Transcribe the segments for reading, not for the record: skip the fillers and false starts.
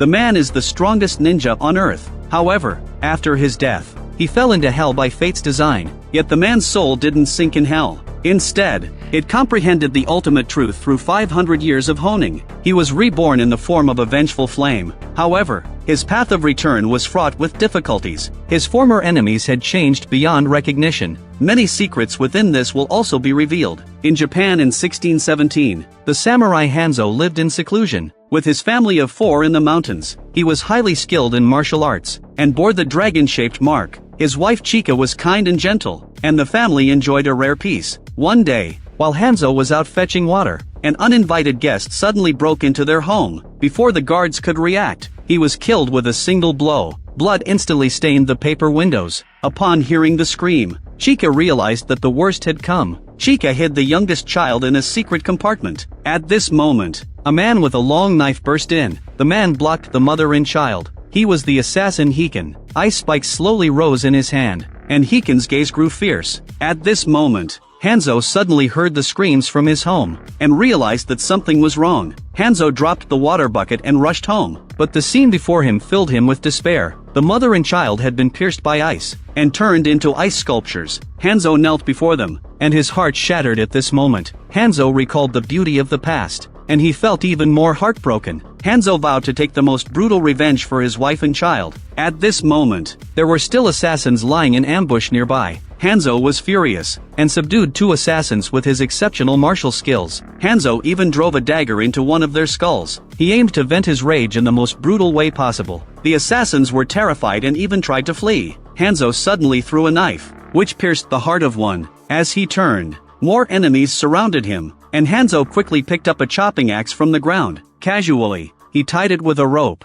The man is the strongest ninja on Earth. However, after his death, he fell into hell by fate's design. Yet the man's soul didn't sink in hell. Instead, it comprehended the ultimate truth through 500 years of honing. He was reborn in the form of a vengeful flame. However, his path of return was fraught with difficulties. His former enemies had changed beyond recognition. Many secrets within this will also be revealed. In Japan in 1617, the samurai Hanzo lived in seclusion, with his family of 4 in the mountains. He was highly skilled in martial arts, and bore the dragon-shaped mark. His wife Chika was kind and gentle, and the family enjoyed a rare peace. One day, while Hanzo was out fetching water, an uninvited guest suddenly broke into their home. Before the guards could react, he was killed with a single blow. Blood instantly stained the paper windows. Upon hearing the scream, Chika realized that the worst had come. Chika hid the youngest child in a secret compartment. At this moment, a man with a long knife burst in. The man blocked the mother and child. He was the assassin Hiken. Ice spikes slowly rose in his hand, and Hiken's gaze grew fierce. At this moment, Hanzo suddenly heard the screams from his home, and realized that something was wrong. Hanzo dropped the water bucket and rushed home, but the scene before him filled him with despair. The mother and child had been pierced by ice, and turned into ice sculptures. Hanzo knelt before them, and his heart shattered at this moment. Hanzo recalled the beauty of the past, and he felt even more heartbroken. Hanzo vowed to take the most brutal revenge for his wife and child. At this moment, there were still assassins lying in ambush nearby. Hanzo was furious, and subdued 2 assassins with his exceptional martial skills. Hanzo even drove a dagger into one of their skulls. He aimed to vent his rage in the most brutal way possible. The assassins were terrified and even tried to flee. Hanzo suddenly threw a knife, which pierced the heart of one. As he turned, more enemies surrounded him, and Hanzo quickly picked up a chopping axe from the ground. Casually, he tied it with a rope.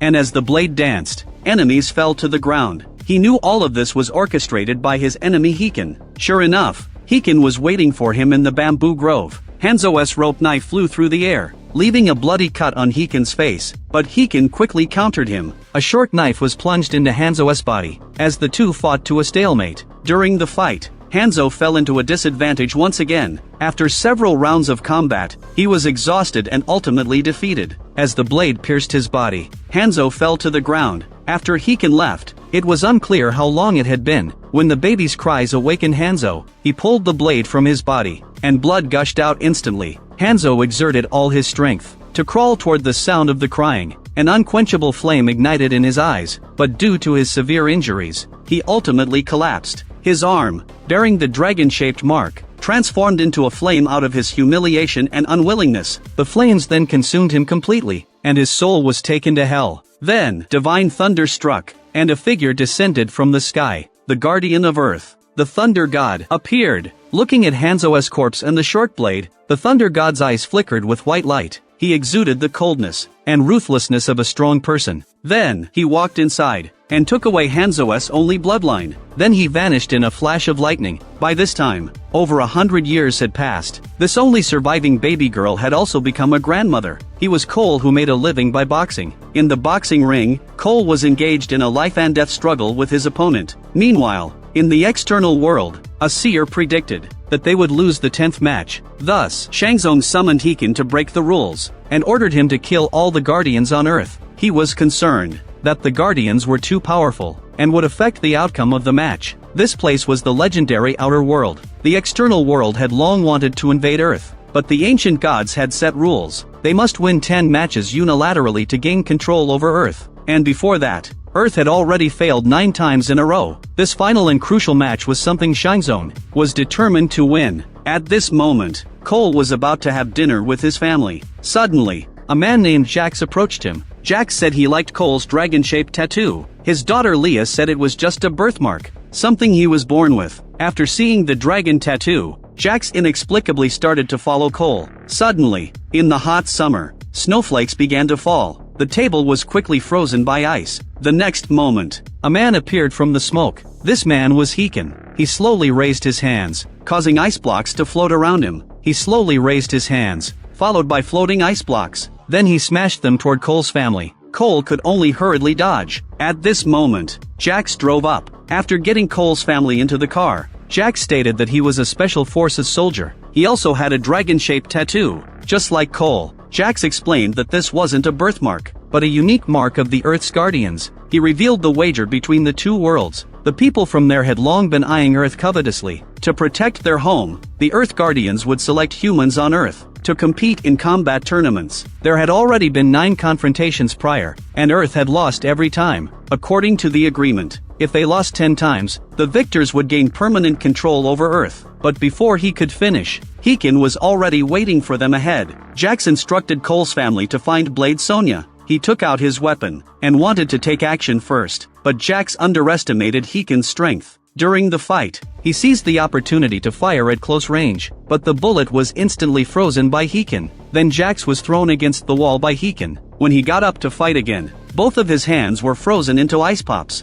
And as the blade danced, enemies fell to the ground. He knew all of this was orchestrated by his enemy Hiken. Sure enough, Hiken was waiting for him in the bamboo grove. Hanzo's rope knife flew through the air, leaving a bloody cut on Hiken's face, but Hiken quickly countered him. A short knife was plunged into Hanzo's body, as the two fought to a stalemate. During the fight, Hanzo fell into a disadvantage once again. After several rounds of combat, he was exhausted and ultimately defeated. As the blade pierced his body, Hanzo fell to the ground. After Hiken left, it was unclear how long it had been. When the baby's cries awakened Hanzo, he pulled the blade from his body, and blood gushed out instantly. Hanzo exerted all his strength to crawl toward the sound of the crying. An unquenchable flame ignited in his eyes, but due to his severe injuries, he ultimately collapsed. His arm, bearing the dragon-shaped mark, transformed into a flame out of his humiliation and unwillingness. The flames then consumed him completely, and his soul was taken to hell. Then, divine thunder struck, and a figure descended from the sky. The guardian of Earth, the Thunder God, appeared. Looking at Hanzo's corpse and the short blade, the Thunder God's eyes flickered with white light. He exuded the coldness and ruthlessness of a strong person. Then, he walked inside, and took away Hanzo's only bloodline. Then he vanished in a flash of lightning. By this time, over 100 years had passed. This only surviving baby girl had also become a grandmother. He was Cole, who made a living by boxing. In the boxing ring, Cole was engaged in a life and death struggle with his opponent. Meanwhile, in the external world, a seer predicted that they would lose the 10th match. Thus, Shangzong summoned Hiken to break the rules, and ordered him to kill all the guardians on Earth. He was concerned that the guardians were too powerful, and would affect the outcome of the match. This place was the legendary Outer World. The external world had long wanted to invade Earth, but the ancient gods had set rules. They must win 10 matches unilaterally to gain control over Earth. And before that, Earth had already failed 9 times in a row. This final and crucial match was something Shangzong was determined to win. At this moment, Cole was about to have dinner with his family. Suddenly, a man named Jax approached him. Jax said he liked Cole's dragon-shaped tattoo. His daughter Leah said it was just a birthmark, something he was born with. After seeing the dragon tattoo, Jax inexplicably started to follow Cole. Suddenly, in the hot summer, snowflakes began to fall. The table was quickly frozen by ice. The next moment, a man appeared from the smoke. This man was Hiken. He slowly raised his hands, causing ice blocks to float around him. He slowly raised his hands, followed by floating ice blocks. Then he smashed them toward Cole's family. Cole could only hurriedly dodge. At this moment, Jax drove up. After getting Cole's family into the car, Jax stated that he was a special forces soldier, He also had a dragon-shaped tattoo. Just like Cole, Jax explained that this wasn't a birthmark, but a unique mark of the Earth's guardians. He revealed the wager between the two worlds. The people from there had long been eyeing Earth covetously. To protect their home, the Earth Guardians would select humans on Earth to compete in combat tournaments. There had already been 9 confrontations prior, and Earth had lost every time. According to the agreement, if they lost 10 times, the victors would gain permanent control over Earth. But before he could finish, Hikin was already waiting for them ahead. Jax instructed Cole's family to find Blade Sonya. He took out his weapon and wanted to take action first, but Jax underestimated Hikin's strength. During the fight, he seized the opportunity to fire at close range, but the bullet was instantly frozen by Hikin. Then Jax was thrown against the wall by Hikin. When he got up to fight again, both of his hands were frozen into ice pops.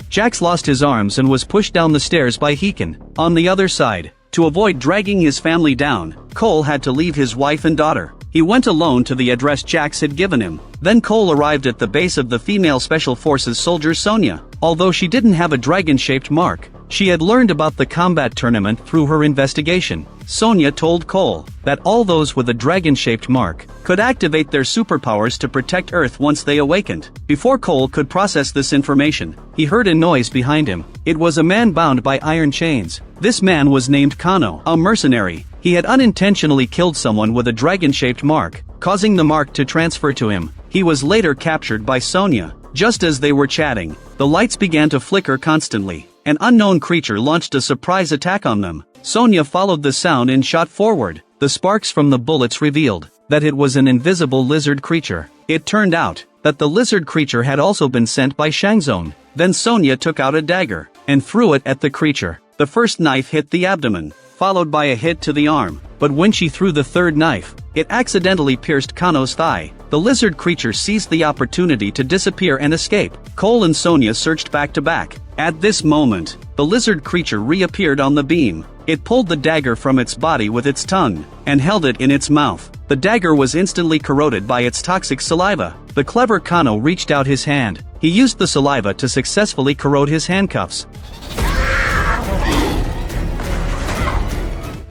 Jax lost his arms and was pushed down the stairs by Hikin. On the other side, to avoid dragging his family down, Cole had to leave his wife and daughter. He went alone to the address Jax had given him. Then Cole arrived at the base of the female Special Forces soldier Sonya. Although she didn't have a dragon-shaped mark, she had learned about the combat tournament through her investigation. Sonya told Cole that all those with a dragon-shaped mark could activate their superpowers to protect Earth once they awakened. Before Cole could process this information, he heard a noise behind him. It was a man bound by iron chains. This man was named Kano, a mercenary. He had unintentionally killed someone with a dragon-shaped mark, causing the mark to transfer to him. He was later captured by Sonya. Just as they were chatting, the lights began to flicker constantly. An unknown creature launched a surprise attack on them. Sonya followed the sound and shot forward. The sparks from the bullets revealed that it was an invisible lizard creature. It turned out that the lizard creature had also been sent by Hanzo. Then Sonya took out a dagger and threw it at the creature. The first knife hit the abdomen, followed by a hit to the arm, but when she threw the third knife, it accidentally pierced Kano's thigh. The lizard creature seized the opportunity to disappear and escape. Cole and Sonya searched back to back. At this moment, the lizard creature reappeared on the beam. It pulled the dagger from its body with its tongue and held it in its mouth. The dagger was instantly corroded by its toxic saliva. The clever Kano reached out his hand. He used the saliva to successfully corrode his handcuffs.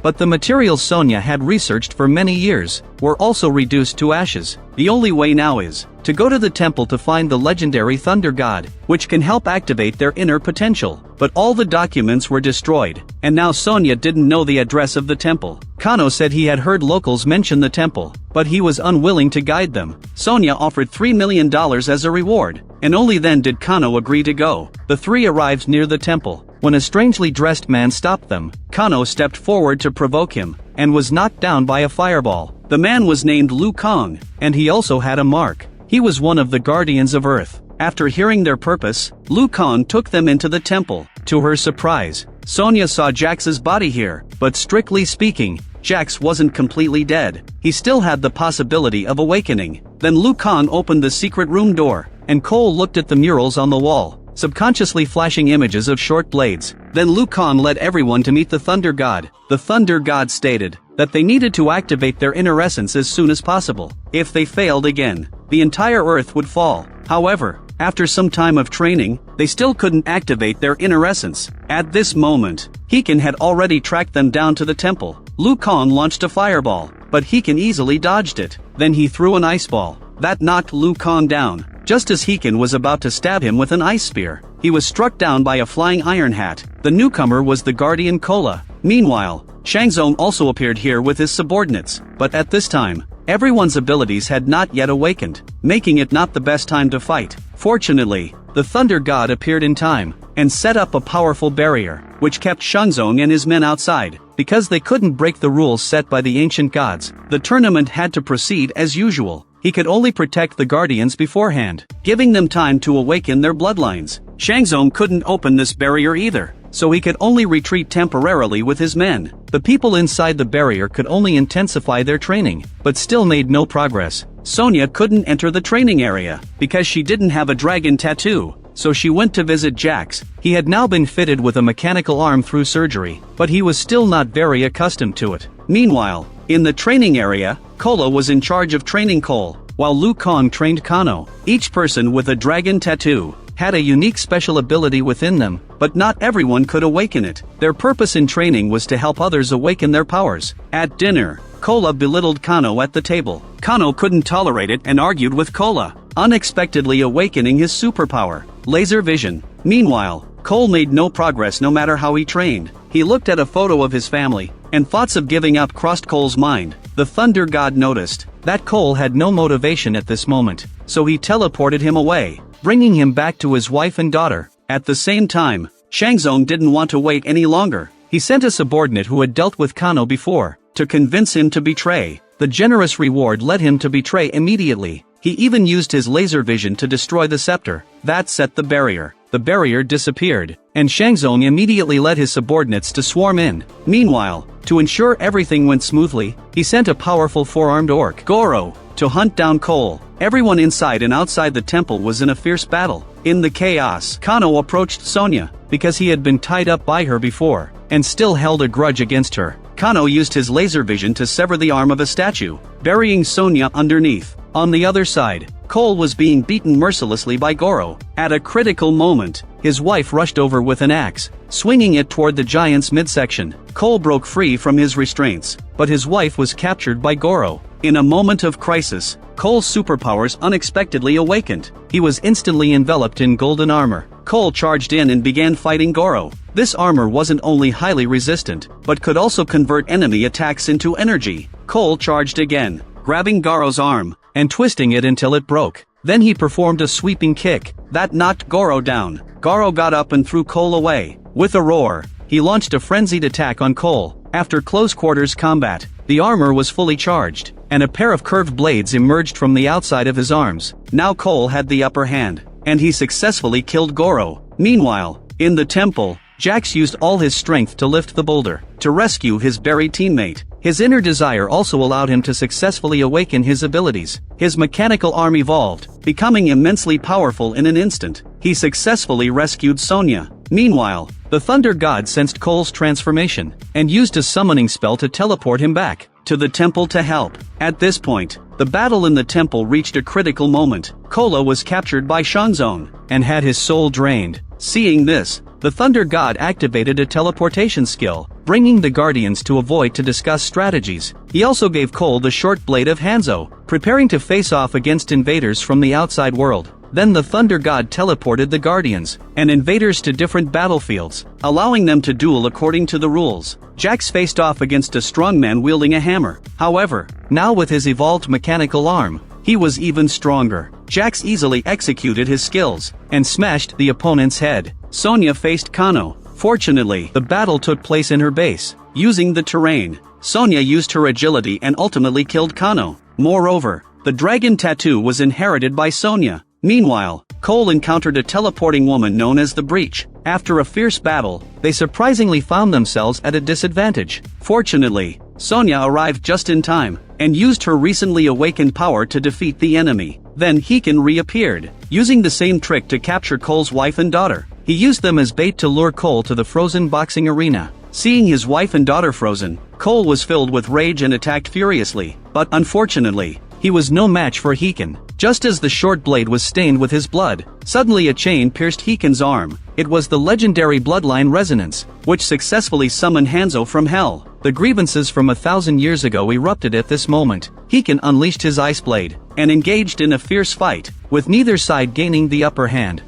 But the materials Sonya had researched for many years were also reduced to ashes. The only way now is to go to the temple to find the legendary Thunder God, which can help activate their inner potential. But all the documents were destroyed, and now Sonya didn't know the address of the temple. Kano said he had heard locals mention the temple, but he was unwilling to guide them. Sonya offered $3 million as a reward, and only then did Kano agree to go. The three arrived near the temple when a strangely dressed man stopped them. Kano stepped forward to provoke him, and was knocked down by a fireball. The man was named Liu Kang, and he also had a mark. He was one of the Guardians of Earth. After hearing their purpose, Liu Kang took them into the temple. To her surprise, Sonya saw Jax's body here, but strictly speaking, Jax wasn't completely dead. He still had the possibility of awakening. Then Liu Kang opened the secret room door, and Cole looked at the murals on the wall, subconsciously flashing images of short blades. Then Liu Kang led everyone to meet the Thunder God. The Thunder God stated that they needed to activate their inner essence as soon as possible. If they failed again, the entire Earth would fall. However, after some time of training, they still couldn't activate their inner essence. At this moment, Hikin had already tracked them down to the temple. Liu Kang launched a fireball, but Hikin easily dodged it. Then he threw an ice ball that knocked Liu Kang down. Just as Hikin was about to stab him with an ice spear, he was struck down by a flying iron hat. The newcomer was the Guardian Kola. Meanwhile, Hanzo also appeared here with his subordinates, but at this time, everyone's abilities had not yet awakened, making it not the best time to fight. Fortunately, the Thunder God appeared in time, and set up a powerful barrier, which kept Hanzo and his men outside. Because they couldn't break the rules set by the ancient gods, the tournament had to proceed as usual. He could only protect the Guardians beforehand, giving them time to awaken their bloodlines. Hanzo couldn't open this barrier either, so he could only retreat temporarily with his men. The people inside the barrier could only intensify their training, but still made no progress. Sonya couldn't enter the training area, because she didn't have a dragon tattoo, so she went to visit Jax. He had now been fitted with a mechanical arm through surgery, but he was still not very accustomed to it. Meanwhile, in the training area, Kola was in charge of training Cole, while Liu Kang trained Kano. Each person with a dragon tattoo had a unique special ability within them, but not everyone could awaken it. Their purpose in training was to help others awaken their powers. At dinner, Cola belittled Kano at the table. Kano couldn't tolerate it and argued with Cola, unexpectedly awakening his superpower, laser vision. Meanwhile, Cole made no progress no matter how he trained. He looked at a photo of his family, and thoughts of giving up crossed Cole's mind. The Thunder God noticed that Cole had no motivation at this moment, so he teleported him away, bringing him back to his wife and daughter. At the same time, Shangzong didn't want to wait any longer. He sent a subordinate who had dealt with Kano before, to convince him to betray. The generous reward led him to betray immediately. He even used his laser vision to destroy the scepter. That set the barrier. The barrier disappeared, and Shangzong immediately led his subordinates to swarm in. Meanwhile, to ensure everything went smoothly, he sent a powerful four-armed orc, Goro, to hunt down Cole. Everyone inside and outside the temple was in a fierce battle. In the chaos, Kano approached Sonya, because he had been tied up by her before, and still held a grudge against her. Kano used his laser vision to sever the arm of a statue, burying Sonya underneath. On the other side, Cole was being beaten mercilessly by Goro. At a critical moment, his wife rushed over with an axe, swinging it toward the giant's midsection. Cole broke free from his restraints, but his wife was captured by Goro. In a moment of crisis, Cole's superpowers unexpectedly awakened. He was instantly enveloped in golden armor. Cole charged in and began fighting Goro. This armor wasn't only highly resistant, but could also convert enemy attacks into energy. Cole charged again, grabbing Goro's arm, and twisting it until it broke. Then he performed a sweeping kick that knocked Goro down. Goro got up and threw Cole away. With a roar, he launched a frenzied attack on Cole. After close-quarters combat, the armor was fully charged, and a pair of curved blades emerged from the outside of his arms. Now Cole had the upper hand, and he successfully killed Goro. Meanwhile, in the temple, Jax used all his strength to lift the boulder, to rescue his buried teammate. His inner desire also allowed him to successfully awaken his abilities. His mechanical arm evolved, becoming immensely powerful in an instant. He successfully rescued Sonya. Meanwhile, the Thunder God sensed Cole's transformation, and used a summoning spell to teleport him back to the temple to help. At this point, the battle in the temple reached a critical moment. Cola was captured by Shangzong, and had his soul drained. Seeing this, the Thunder God activated a teleportation skill, bringing the Guardians to avoid to discuss strategies. He also gave Cole the short blade of Hanzo, preparing to face off against invaders from the outside world. Then the Thunder God teleported the Guardians and invaders to different battlefields, allowing them to duel according to the rules. Jax faced off against a strong man wielding a hammer. However, now with his evolved mechanical arm, he was even stronger. Jax easily executed his skills and smashed the opponent's head. Sonya faced Kano. Fortunately, the battle took place in her base. Using the terrain, Sonya used her agility and ultimately killed Kano. Moreover, the dragon tattoo was inherited by Sonya. Meanwhile, Cole encountered a teleporting woman known as the Breach. After a fierce battle, they surprisingly found themselves at a disadvantage. Fortunately, Sonya arrived just in time, and used her recently awakened power to defeat the enemy. Then Heiken reappeared, using the same trick to capture Cole's wife and daughter. He used them as bait to lure Cole to the frozen boxing arena. Seeing his wife and daughter frozen, Cole was filled with rage and attacked furiously, but unfortunately, he was no match for Heiken. Just as the short blade was stained with his blood, suddenly a chain pierced Heiken's arm. It was the legendary bloodline resonance, which successfully summoned Hanzo from hell. The grievances from 1,000 years ago erupted at this moment. Heiken unleashed his ice blade, and engaged in a fierce fight, with neither side gaining the upper hand.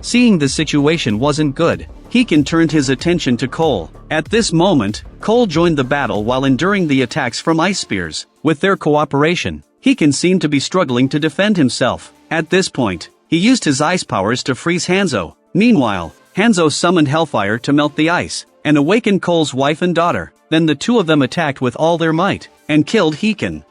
Seeing the situation wasn't good, Heiken turned his attention to Cole. At this moment, Cole joined the battle while enduring the attacks from ice spears. With their cooperation, Heiken seemed to be struggling to defend himself. At this point, he used his ice powers to freeze Hanzo. Meanwhile, Hanzo summoned Hellfire to melt the ice, and awaken Cole's wife and daughter. Then the two of them attacked with all their might, and killed Heiken.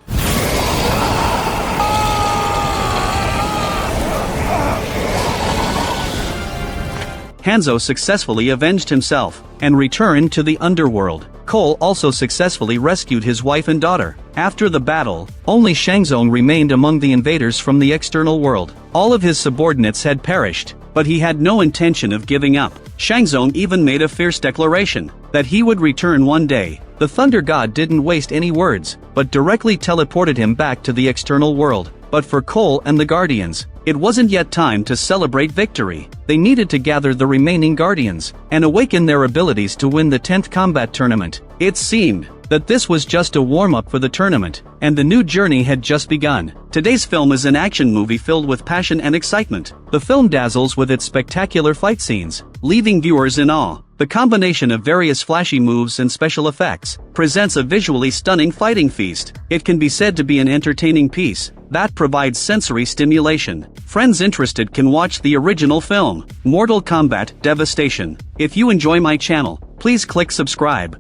Hanzo successfully avenged himself, and returned to the underworld. Cole also successfully rescued his wife and daughter. After the battle, only Shangzong remained among the invaders from the external world. All of his subordinates had perished, but he had no intention of giving up. Shangzong even made a fierce declaration that he would return one day. The Thunder God didn't waste any words, but directly teleported him back to the external world. But for Cole and the Guardians, it wasn't yet time to celebrate victory. They needed to gather the remaining Guardians and awaken their abilities to win the 10th combat tournament. It seemed that this was just a warm-up for the tournament, and the new journey had just begun. Today's film is an action movie filled with passion and excitement. The film dazzles with its spectacular fight scenes, leaving viewers in awe. The combination of various flashy moves and special effects presents a visually stunning fighting feast. It can be said to be an entertaining piece that provides sensory stimulation. Friends interested can watch the original film, Mortal Kombat Devastation. If you enjoy my channel, please click subscribe.